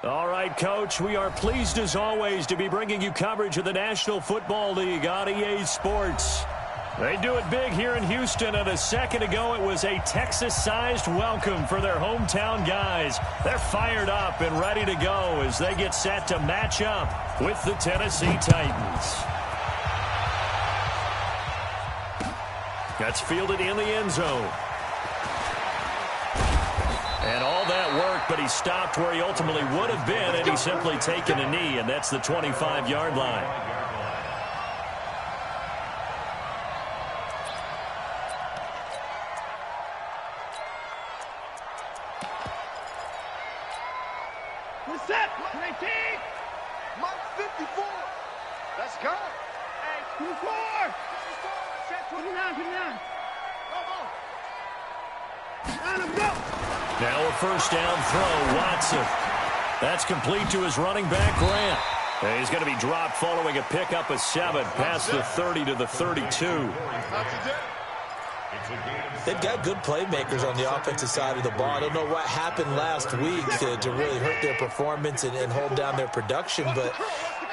All right, Coach, we are pleased as always to be bringing you coverage of the National Football League on EA Sports. They do it big here in Houston, and a second ago it was a Texas-sized welcome for their hometown guys. They're fired up and ready to go as they get set to match up with the Tennessee Titans. That's fielded in the end zone. And all that work, but he stopped where he ultimately would have been, and he's simply taken a knee, and that's the 25-yard line. We're set. 19. Mike 54. Let's go. Hey, 24. Set 29. 29. Now a first down throw, Watson. That's complete to his running back, Grant. And he's going to be dropped following a pickup of 7 past the 30 to the 32. They've got good playmakers on the offensive side of the ball. I don't know what happened last week to really hurt their performance and hold down their production, but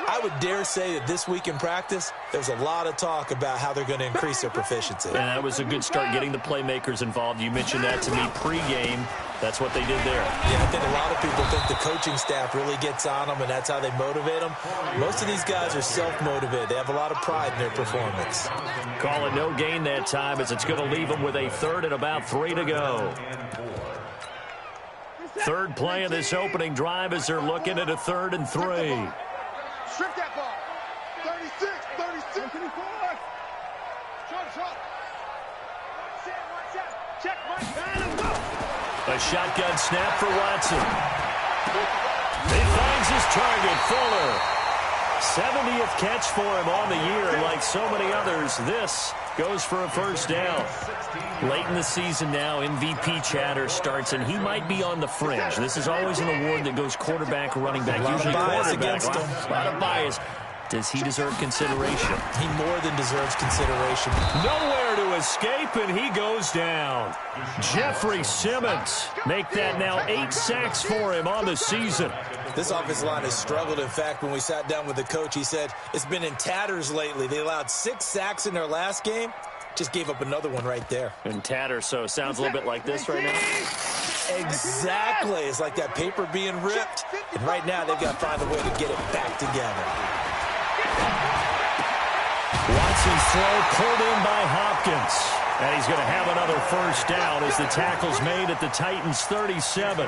I would dare say that this week in practice, there's a lot of talk about how they're going to increase their proficiency. And that was a good start, getting the playmakers involved. You mentioned that to me pregame. That's what they did there. Yeah, I think a lot of people think the coaching staff really gets on them, and that's how they motivate them. Most of these guys are self-motivated. They have a lot of pride in their performance. Call it no gain that time, as it's going to leave them with a third and about 3 to go. Third play of this opening drive as they're looking at a 3rd and 3. Strip that ball. 36, 36. 24. Short. Check, Mike. A shotgun snap for Watson. He finds his target, Fuller. 70th catch for him on the year. Like so many others, this goes for a first down. Late in the season now, MVP chatter starts, and he might be on the fringe. This is always an award that goes quarterback, running back, usually quarterback. A lot of bias. Does he deserve consideration? He more than deserves consideration. Nowhere to escape, and he goes down. Jeffrey Simmons make that now 8 sacks for him on the season. This offensive line has struggled. In fact, when we sat down with the coach, he said it's been in tatters lately. They allowed 6 sacks in their last game. Just gave up another one right there. In tatters, so it sounds a little bit like this right now. Exactly. It's like that paper being ripped. And right now, they've got to find a way to get it back together. Watson's throw pulled in by Hopkins. And he's going to have another first down as the tackle's made at the Titans' 37.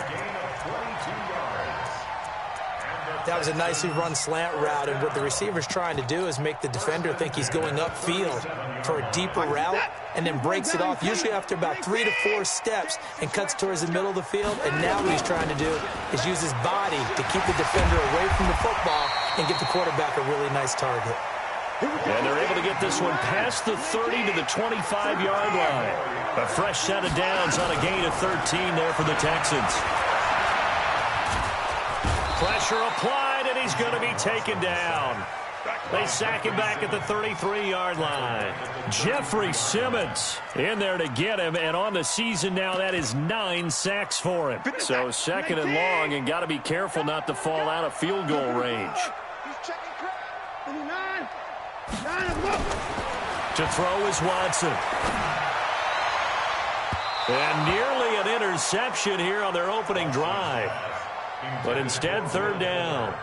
That was a nicely run slant route, and what the receiver's trying to do is make the defender think he's going upfield for a deeper route, and then breaks it off, usually after about 3 to 4 steps, and cuts towards the middle of the field. And now what he's trying to do is use his body to keep the defender away from the football and give the quarterback a really nice target. And they're able to get this one past the 30 to the 25-yard line. A fresh set of downs on a gain of 13 there for the Texans. Pressure applied, and he's going to be taken down. They sack him back at the 33-yard line. Jeffrey Simmons in there to get him, and on the season now, that is 9 sacks for him. So second and long, and got to be careful not to fall out of field goal range. To throw is Watson. And nearly an interception here on their opening drive. But instead, third down.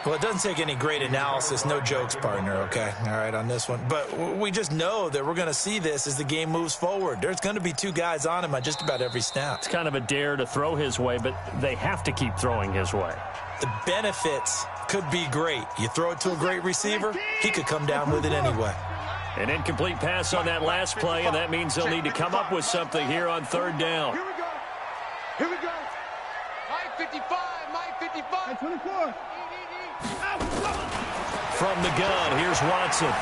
Well, it doesn't take any great analysis. No jokes, partner, okay? All right, on this one. But we just know that we're going to see this as the game moves forward. There's going to be 2 guys on him on just about every snap. It's kind of a dare to throw his way, but they have to keep throwing his way. The benefits could be great. You throw it to a great receiver, he could come down with it anyway. An incomplete pass on that last play, and that means they'll need to come up with something here on third down. Here we go. Mike 55. 24. From the gun, here's Watson.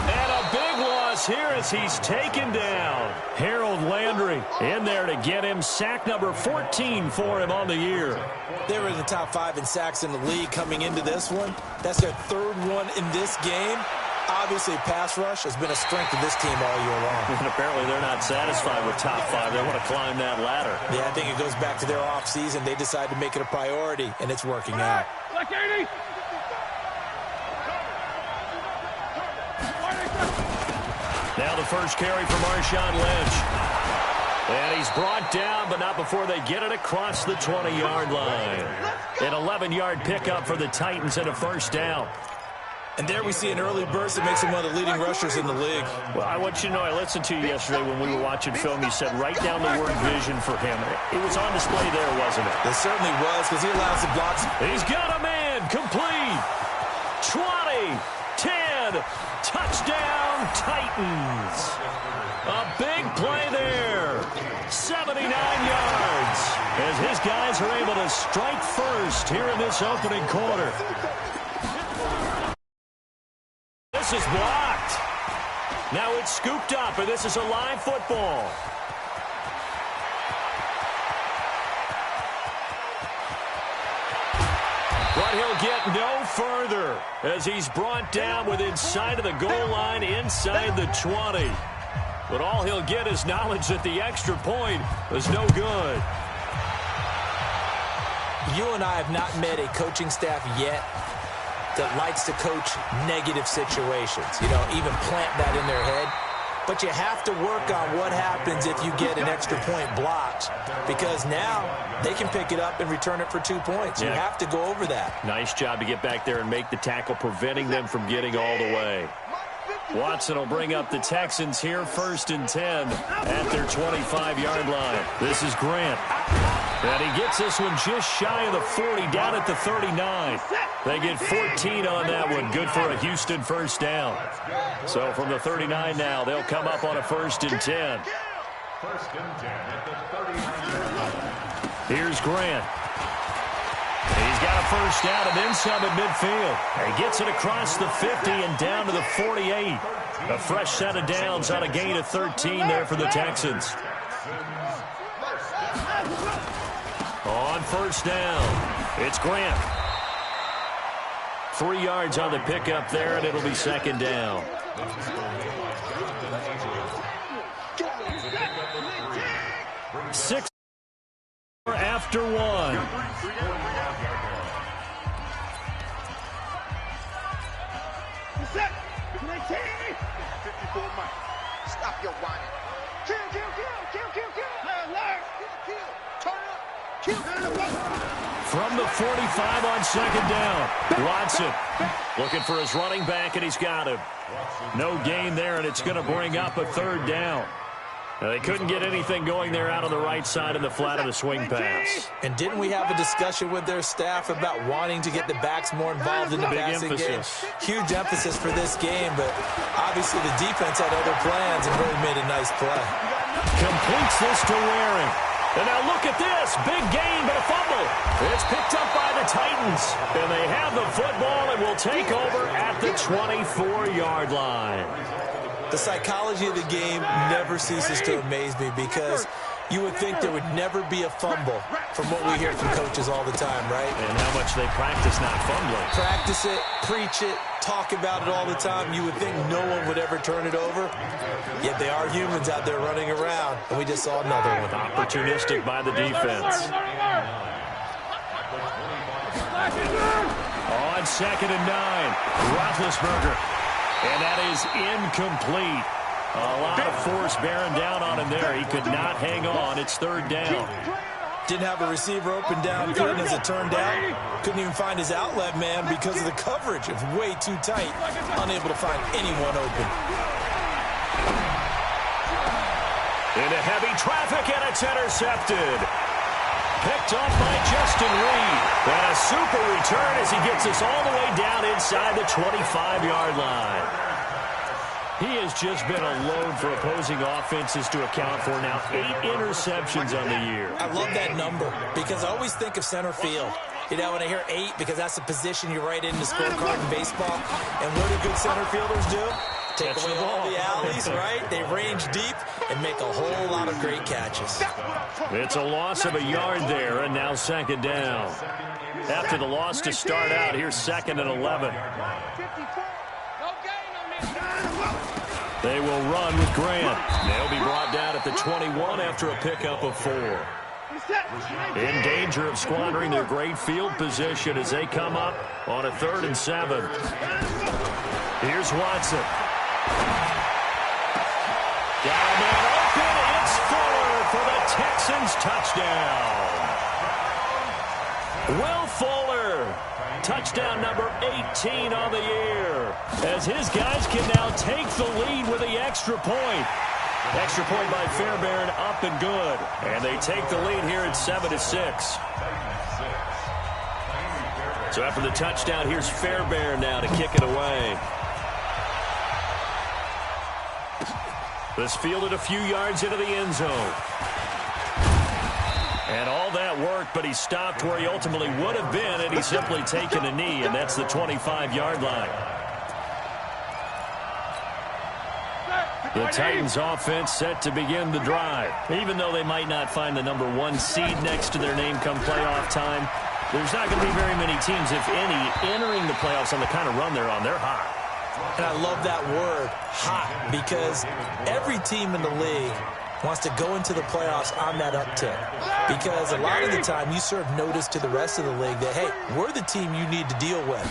And a big loss here as he's taken down. Harold Landry in there to get him. Sack number 14 for him on the year. They were in the top 5 in sacks in the league coming into this one. That's their 3rd one in this game. Obviously, pass rush has been a strength of this team all year long. And apparently they're not satisfied with top 5. They want to climb that ladder. Yeah, I think it goes back to their offseason. They decided to make it a priority, and it's working out. Now the first carry for Marshawn Lynch. And he's brought down, but not before they get it across the 20-yard line. An 11-yard pickup for the Titans and a first down. And there we see an early burst that makes him one of the leading rushers in the league. Well, I want you to know, I listened to you yesterday when we were watching film. You said right down the word vision for him. It was on display there, wasn't it? It certainly was, because he allows the blocks. He's got a man. Complete. 20. 10. Touchdown, Titans. A big play there. 79 yards. As his guys are able to strike first here in this opening quarter. This is blocked. Now it's scooped up, and this is a live football. But he'll get no further as he's brought down within sight of the goal line inside the 20. But all he'll get is knowledge that the extra point was no good. You and I have not met a coaching staff yet that likes to coach negative situations, even plant that in their head. But you have to work on what happens if you get an extra point blocked, because now they can pick it up and return it for 2 points. You have to go over that. Nice job to get back there and make the tackle, preventing them from getting all the way. Watson will bring up the Texans here, 1st and 10 at their 25-yard line. This is Grant. And he gets this one just shy of the 40, down at the 39. They get 14 on that one. Good for a Houston first down. So from the 39 now, they'll come up on a 1st and 10. Here's Grant. He's got a first down and then some at midfield. And he gets it across the 50 and down to the 48. A fresh set of downs on a gain of 13 there for the Texans. On first down, it's Grant. 3 yards on the pickup there, and it'll be 2nd down. Six after 1. Stop your whining. Kill. Turn up. Kill. From the 45 on 2nd down, Watson looking for his running back, and he's got him. No gain there, and it's going to bring up a 3rd down. Now, they couldn't get anything going there out on the right side in the flat of the swing pass. And didn't we have a discussion with their staff about wanting to get the backs more involved in the passing game? Huge emphasis for this game, but obviously the defense had other plans and really made a nice play. Completes this to Waring. And now look at this. Big gain, but a fumble. It's picked up by the Titans. And they have the football and will take over at the 24-yard line. The psychology of the game never ceases to amaze me, because you would think there would never be a fumble from what we hear from coaches all the time, right? And how much they practice not fumbling. Practice it, preach it, talk about it all the time. You would think no one would ever turn it over. Yet they are humans out there running around, and we just saw another one. Opportunistic by the defense. On 2nd and 9, Roethlisberger. And that is incomplete. A lot of force bearing down on him there. He could not hang on. It's 3rd down. Didn't have a receiver open downfield, and as it turned out, couldn't even find his outlet man because of the coverage. It was way too tight, unable to find anyone open. Into heavy traffic, and it's intercepted. Picked off by Justin Reed. And a super return as he gets us all the way down inside the 25-yard line. He has just been a load for opposing offenses to account for now. 8 interceptions on the year. I love that number because I always think of center field. When I hear 8, because that's the position you write in the scorecard in baseball. And what do good center fielders do? Take away all the alleys, right? They range deep and make a whole lot of great catches. It's a loss of a yard there, and now 2nd down. After the loss to start out, here's 2nd and 11. They will run with Grant. They'll be brought down at the 21 after a pickup of 4. In danger of squandering their great field position as they come up on a 3rd and 7. Here's Watson. Got a man open. It's Fuller for the Texans touchdown. Will Fuller, touchdown number 18 on the year, as his guys can now take the lead with the extra point. Extra point by Fairbairn, up and good. And they take the lead here at 7-6. So after the touchdown, here's Fairbairn now to kick it away. This fielded a few yards into the end zone. And all that worked, but he stopped where he ultimately would have been, and he's simply taken a knee, and that's the 25-yard line. The Titans offense set to begin the drive. Even though they might not find the number 1 seed next to their name come playoff time, there's not going to be very many teams, if any, entering the playoffs on the kind of run they're on. They're hot. And I love that word, hot, because every team in the league wants to go into the playoffs on that uptick. Because a lot of the time you serve notice to the rest of the league that, hey, we're the team you need to deal with.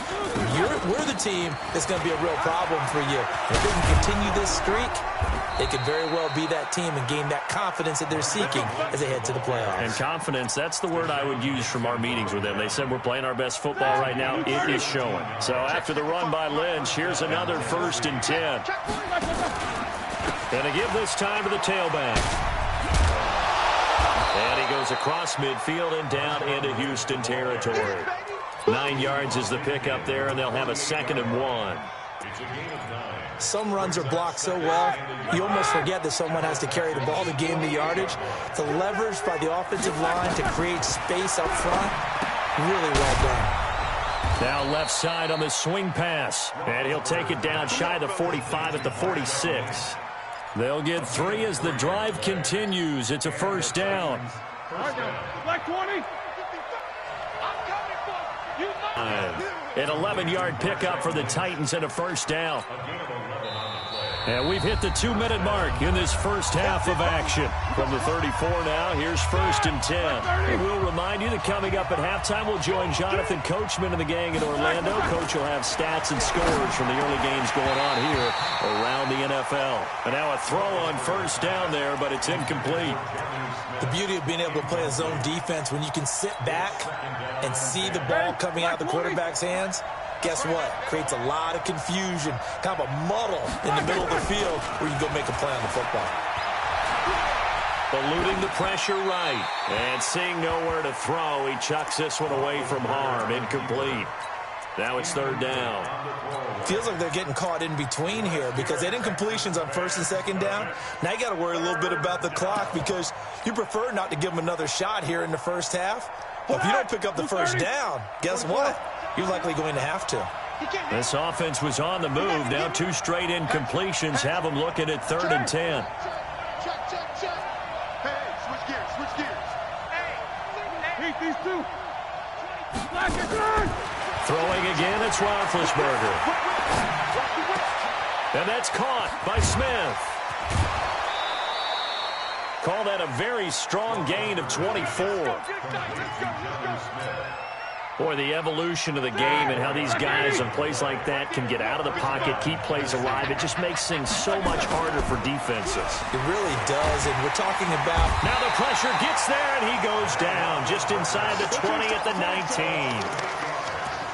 We're the team that's going to be a real problem for you. If they can continue this streak, they could very well be that team and gain that confidence that they're seeking as they head to the playoffs. And confidence, that's the word I would use from our meetings with them. They said we're playing our best football right now. It is showing. So after the run by Lynch, here's another 1st and 10. Going to give this time to the tailback. And he goes across midfield and down into Houston territory. 9 yards is the pickup there, and they'll have a 2nd and 1. Some runs are blocked so well, you almost forget that someone has to carry the ball to gain the yardage. The leverage by the offensive line to create space up front, really well done. Now left side on the swing pass, and he'll take it down shy of the 45 at the 46. They'll get 3 as the drive continues. It's a 1st down. Black 20. An 11-yard pickup for the Titans and a 1st down. And we've hit the 2-minute mark in this first half of action. From the 34 now, here's 1st and 10. And we'll remind you that coming up at halftime, we'll join Jonathan Coachman and the gang in Orlando. Coach will have stats and scores from the early games going on here around the NFL. And now a throw on 1st down there, but it's incomplete. The beauty of being able to play a zone defense when you can sit back and see the ball coming out of the quarterback's hands, guess what? Creates a lot of confusion, kind of a muddle in the middle of the field where you go make a play on the football. Eluding the pressure right. And seeing nowhere to throw, he chucks this one away from harm. Incomplete. Now it's 3rd down. Feels like they're getting caught in between here because they did incompletions on 1st and 2nd down. Now you got to worry a little bit about the clock because you prefer not to give them another shot here in the first half. Well, if you don't pick up the 1st down, guess what? You're likely going to have to. This offense was on the move. Now 2 straight incompletions have them looking at 3rd and 10. Hey, switch gears. Hey, these 2. Throwing again, it's Roethlisberger. And that's caught by Smith. Call that a very strong gain of 24. Boy, the evolution of the game and how these guys in plays like that can get out of the pocket, keep plays alive, it just makes things so much harder for defenses. It really does, and we're talking about... Now the pressure gets there, and he goes down just inside the 20 at the 19.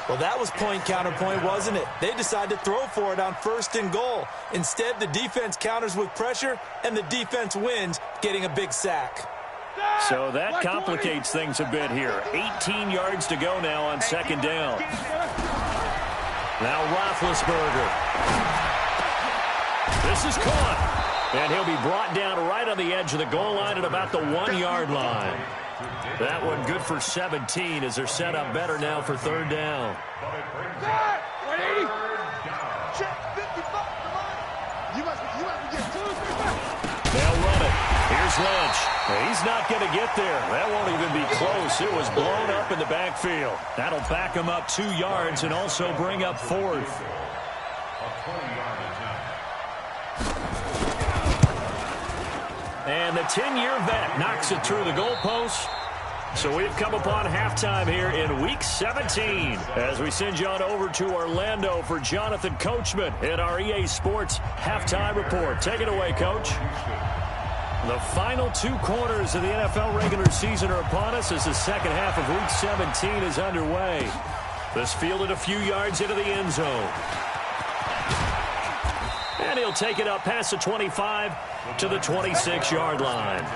Well, that was point counterpoint, wasn't it? They decided to throw for it on 1st and goal. Instead, the defense counters with pressure, and the defense wins, getting a big sack. So that complicates things a bit here. 18 yards to go now on 2nd down. Now Roethlisberger. This is caught. And he'll be brought down right on the edge of the goal line at about the 1-yard line. That one good for 17 as they're set up better now for 3rd down. They'll run it. Here's Lynch. He's not going to get there. That won't even be close. It was blown up in the backfield. That'll back him up 2 yards and also bring up 4th. 10-year vet knocks it through the goalpost. So we've come upon halftime here in Week 17 as we send you on over to Orlando for Jonathan Coachman in our EA Sports Halftime Report. Take it away, Coach. The final 2 quarters of the NFL regular season are upon us as the second half of Week 17 is underway. This fielded a few yards into the end zone. And he'll take it up past the 25 to the 26-yard line.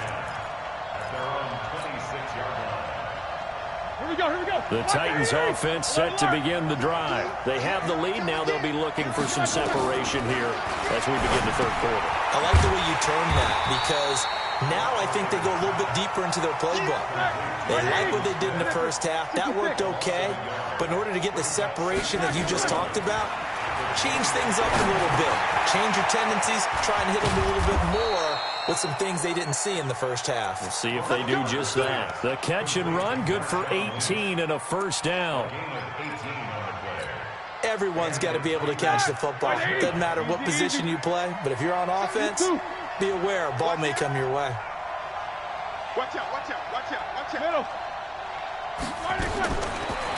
Here we go. The Titans offense set to begin the drive. They have the lead. Now they'll be looking for some separation here as we begin the third quarter. I like the way you term that because now I think they go a little bit deeper into their playbook. They like what they did in the first half. That worked okay. But in order to get the separation that you just talked about, change things up a little bit. Change your tendencies. Try and hit them a little bit more with some things they didn't see in the first half. We'll see if they do just that. The catch and run, good for 18 and a first down. Everyone's got to be able to catch the football. Doesn't matter what position you play, but if you're on offense, be aware a ball may come your way. Watch out. Middle.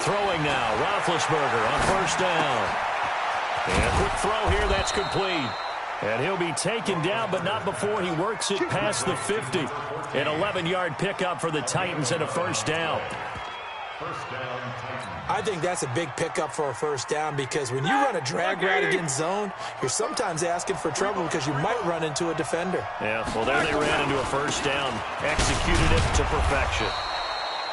Throwing now, Roethlisberger on first down. And a quick throw here, that's complete. And he'll be taken down, but not before he works it past the 50. An 11-yard pickup for the Titans and a first down. I think that's a big pickup for a first down because when you run a drag route against zone, you're sometimes asking for trouble because you might run into a defender. Yeah, well, there they ran into a first down, executed it to perfection.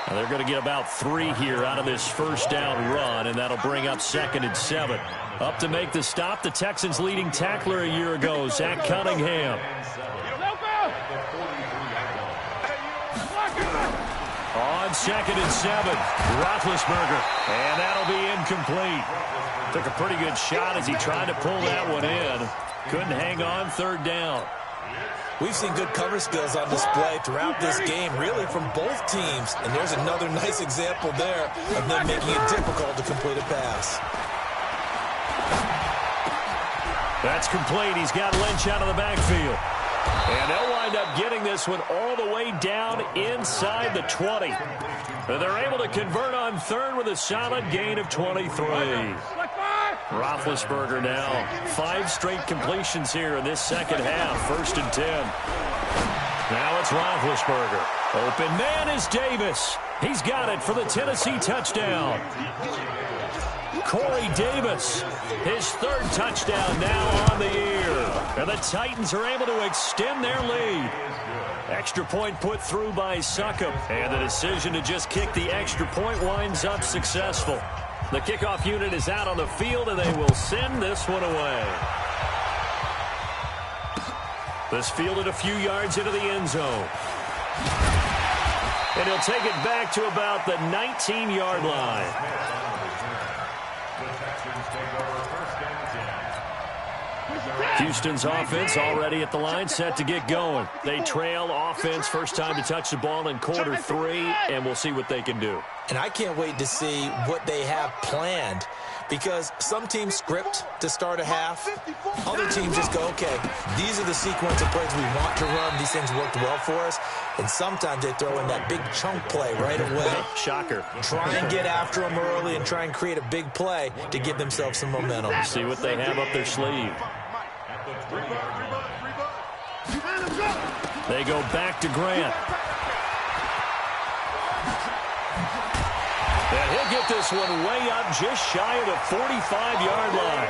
Now they're going to get about 3 here out of this first down run, and that'll bring up 2nd and 7. Up to make the stop, the Texans' leading tackler a year ago, Zach Cunningham. On 2nd and 7, Roethlisberger, and that'll be incomplete. Took a pretty good shot as he tried to pull that one in. Couldn't hang on, 3rd down. We've seen good cover skills on display throughout this game, really from both teams. And there's another nice example there of them making it difficult to complete a pass. That's complete. He's got Lynch out of the backfield. And they'll wind up getting this one all the way down inside the 20. And they're able to convert on 3rd with a solid gain of 23. Roethlisberger now 5 straight completions here in this second half. 1st and 10. Now it's Roethlisberger. Open man is Davis. He's got it for the Tennessee touchdown. Corey Davis, his 3rd touchdown now on the year. And the Titans are able to extend their lead. Extra point put through by Succop. And the decision to just kick the extra point winds up successful. The kickoff unit is out on the field, and they will send this one away. This fielded a few yards into the end zone. And he'll take it back to about the 19-yard line. Houston's offense already at the line, set to get going. They trail offense, first time to touch the ball in quarter 3, and we'll see what they can do. And I can't wait to see what they have planned because some teams script to start a half. Other teams just go, okay, these are the sequence of plays we want to run. These things worked well for us. And sometimes they throw in that big chunk play right away. Shocker. Try and get after them early and try and create a big play to give themselves some momentum. See what they have up their sleeve. They go back to Grant. And he'll get this one way up just shy of the 45-yard line.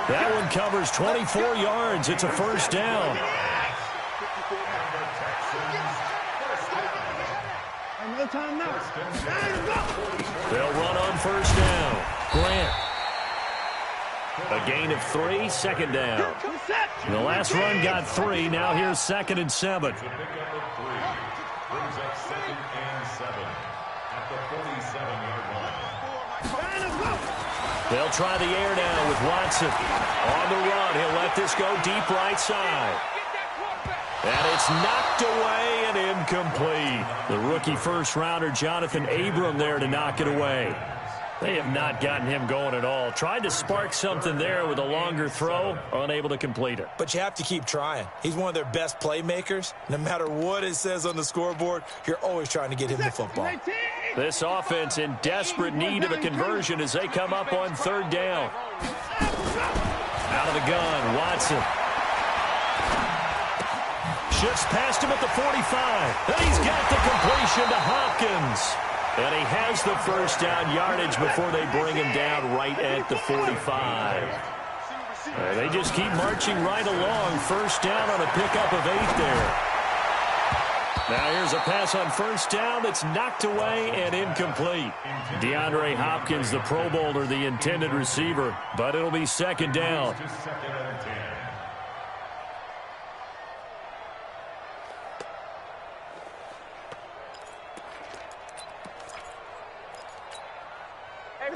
That one covers 24 yards. It's a first down. They'll run on first down. Grant. A gain of 3, 2nd down. The last run got 3. Now here's 2nd and 7. Brings up 2nd and 7 at the 47-yard line. They'll try the air now with Watson. On the run, he'll let this go deep right side. And it's knocked away and incomplete. The rookie first-rounder Jonathan Abram there to knock it away. They have not gotten him going at all. Tried to spark something there with a longer throw, unable to complete it. But you have to keep trying. He's one of their best playmakers. No matter what it says on the scoreboard, you're always trying to get him the football. This offense in desperate need of a conversion as they come up on third down. Out of the gun, Watson. Shifts past him at the 45. And he's got the completion to Hopkins. And he has the first down yardage before they bring him down right at the 45. They just keep marching right along. First down on a pickup of 8 there. Now here's a pass on first down that's knocked away and incomplete. DeAndre Hopkins, the Pro Bowler, the intended receiver, but it'll be second down.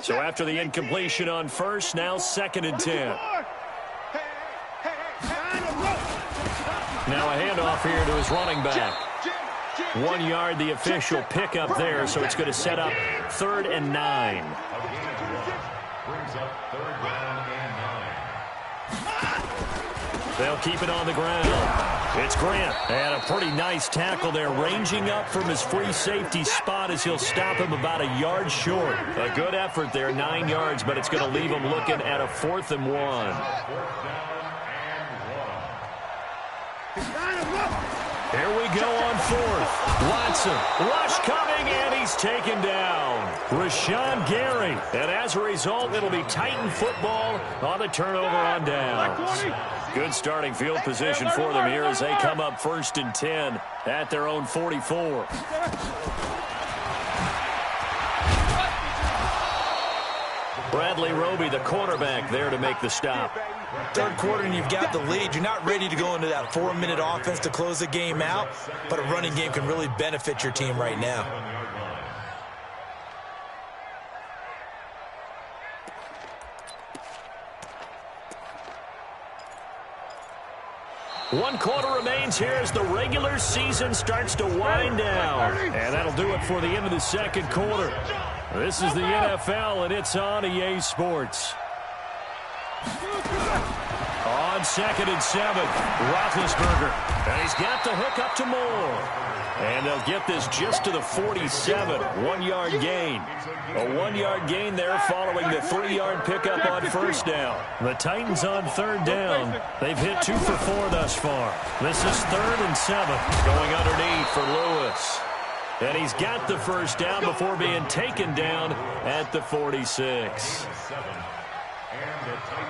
So after the incompletion on first, now second and 10. Now a handoff here to his running back. 1 yard, the official pickup there, so it's going to set up third and 9. Brings up third down and 9. They'll keep it on the ground. It's Grant. And a pretty nice tackle there, ranging up from his free safety spot as he'll stop him about a yard short. A good effort there, 9 yards, but it's going to leave him looking at a 4th and 1. Here we go on 4th. Watson, rush coming, and he's taken down. Rashawn Gary. And as a result, it'll be Titan football on the turnover on downs. Good starting field position for them here as they come up first and 10 at their own 44. Bradley Roby, the quarterback, there to make the stop. Third quarter and you've got the lead. You're not ready to go into that 4-minute offense to close the game out, but a running game can really benefit your team right now. One quarter remains here as the regular season starts to wind down. And that'll do it for the end of the second quarter. This is the NFL, and it's on EA Sports. On second and 7, Roethlisberger. And he's got the hook up to Moore. And they'll get this just to the 47, 1-yard gain. A 1-yard gain there following the 3-yard pickup on first down. The Titans on third down. They've hit 2 for 4 thus far. This is third and 7, going underneath for Lewis. And he's got the first down before being taken down at the 46.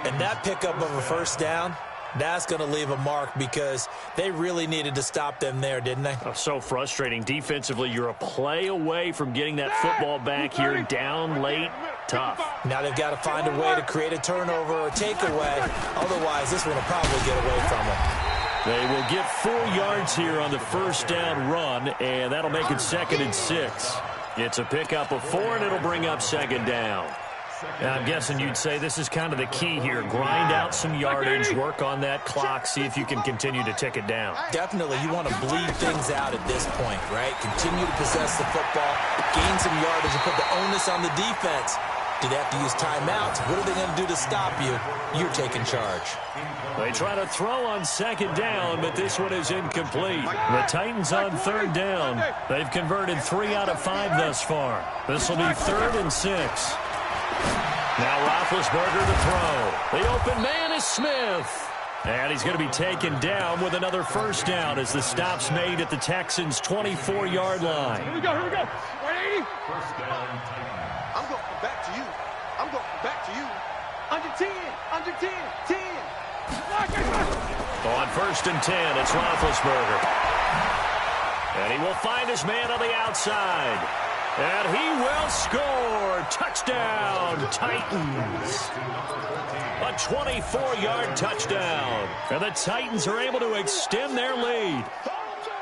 And that pickup of a first down, that's going to leave a mark because they really needed to stop them there, didn't they? Oh, so frustrating. Defensively, you're a play away from getting that football back here down late. Tough. Now they've got to find a way to create a turnover or takeaway. Otherwise, this one will probably get away from them. They will get 4 yards here on the first down run, and that'll make it second and 6. It's a pickup of 4, and it'll bring up second down. Now, I'm guessing you'd say this is kind of the key here. Grind out some yardage, work on that clock, see if you can continue to tick it down. Definitely. You want to bleed things out at this point, right? Continue to possess the football, gain some yardage, and put the onus on the defense. Do they have to use timeouts? What are they going to do to stop you? You're taking charge. They try to throw on second down, but this one is incomplete. The Titans on third down. They've converted 3 out of 5 thus far. This will be third and 6. Now Roethlisberger to throw. The open man is Smith. And he's going to be taken down with another first down as the stop's made at the Texans' 24-yard line. Here we go, 180. First down, Titans. I'm going back to you. I'm going back to you. Under 10, 10. On first and 10, it's Roethlisberger. And he will find his man on the outside. And he will score. Touchdown, Titans. A 24-yard touchdown. And the Titans are able to extend their lead.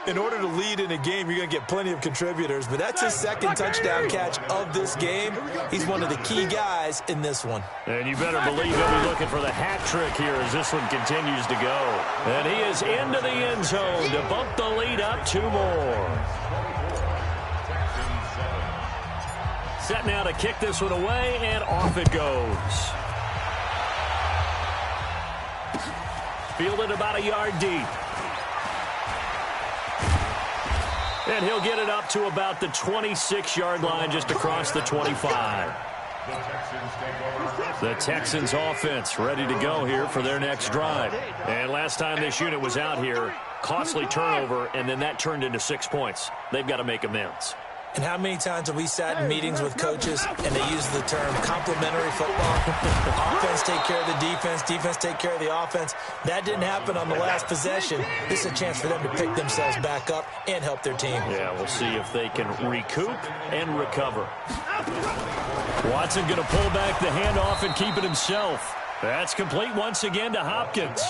In order to lead in a game, you're going to get plenty of contributors, but that's his second touchdown catch of this game. He's one of the key guys in this one. And you better believe he'll be looking for the hat trick here as this one continues to go. And he is into the end zone to bump the lead up 2 more. Set now to kick this one away, and off it goes. Fielded about a yard deep. And he'll get it up to about the 26-yard line, just across the 25. The Texans offense ready to go here for their next drive. And last time this unit was out here, costly turnover, and then that turned into 6 points. They've got to make amends. And how many times have we sat in meetings with coaches and they use the term complementary football? Offense take care of the defense, defense take care of the offense. That didn't happen on the last possession. This is a chance for them to pick themselves back up and help their team. Yeah, we'll see if they can recoup and recover. Watson going to pull back the handoff and keep it himself. That's complete once again to Hopkins.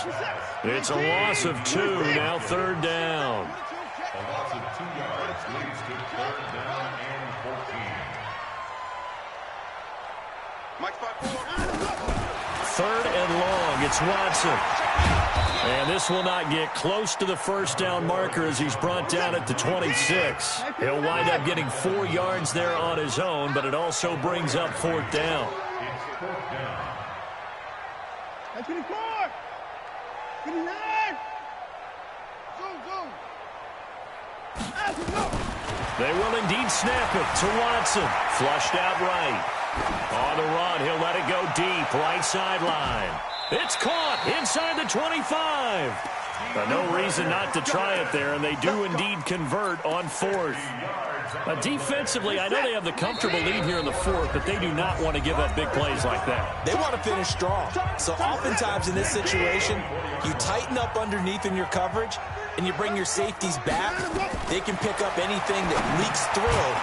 It's a loss of 2, now 3rd down. A loss of 2 yards leads to 3rd down and 14. 3rd and long. It's Watson. And this will not get close to the 1st down marker as he's brought down at the 26. He'll wind up getting 4 yards there on his own, but it also brings up 4th down. It's 4th down. 24! 29! They will indeed snap it to Watson. Flushed out right. On the run, he'll let it go deep, right sideline. It's caught inside the 25. No reason not to try it there, and they do indeed convert on 4th. Defensively, I know they have the comfortable lead here in the 4th, but they do not want to give up big plays like that. They want to finish strong. So oftentimes in this situation, you tighten up underneath in your coverage, and you bring your safeties back. They can pick up anything that leaks through.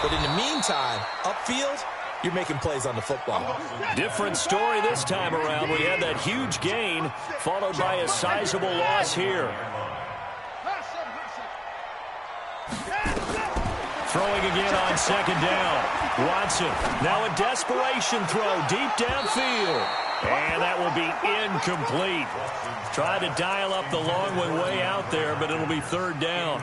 But in the meantime, upfield, you're making plays on the football. Different story this time around. We had that huge gain, followed by a sizable loss here. Throwing again on 2nd down. Watson, now a desperation throw deep downfield. And that will be incomplete. Tried to dial up the long one way out there, but it'll be 3rd down.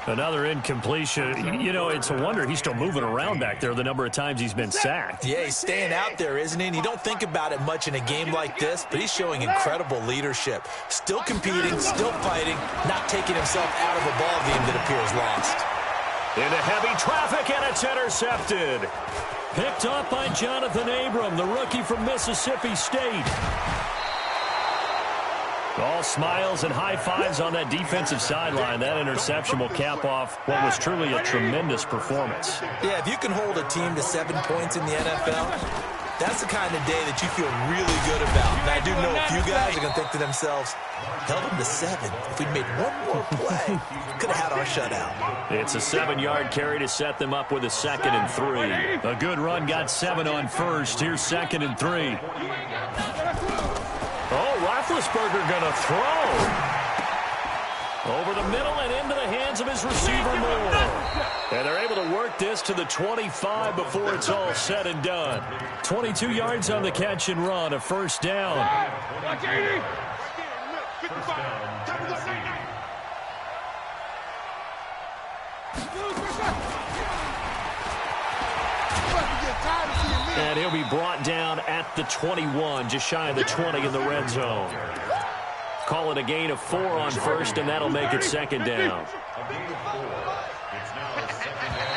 Another incompletion. You know, it's a wonder he's still moving around back there the number of times he's been sacked. Yeah, he's staying out there, isn't he? And you don't think about it much in a game like this, but he's showing incredible leadership. Still competing, still fighting, not taking himself out of a ball game that appears lost. Into heavy traffic, and it's intercepted. Picked up by Jonathan Abram, the rookie from Mississippi State. All smiles and high fives on that defensive sideline. That interception will cap off what was truly a tremendous performance. Yeah, if you can hold a team to 7 points in the NFL, that's the kind of day that you feel really good about. And I do know a few guys are going to think to themselves, held them to 7. If we'd made one more play, could have had our shutout. It's a 7-yard carry to set them up with a 2nd and 3. A good run got 7 on 1st. Here's 2nd and 3. Oh, Roethlisberger going to throw. Over the middle and into the hands of his receiver, Moore. And they're able to work this to the 25 before it's all said and done. 22 yards on the catch and run, a 1st down. And he'll be brought down at the 21, just shy of the 20 in the red zone. Call it a gain of 4 on 1st, and that'll make it 2nd down. A gain of 4. It's now 2nd down.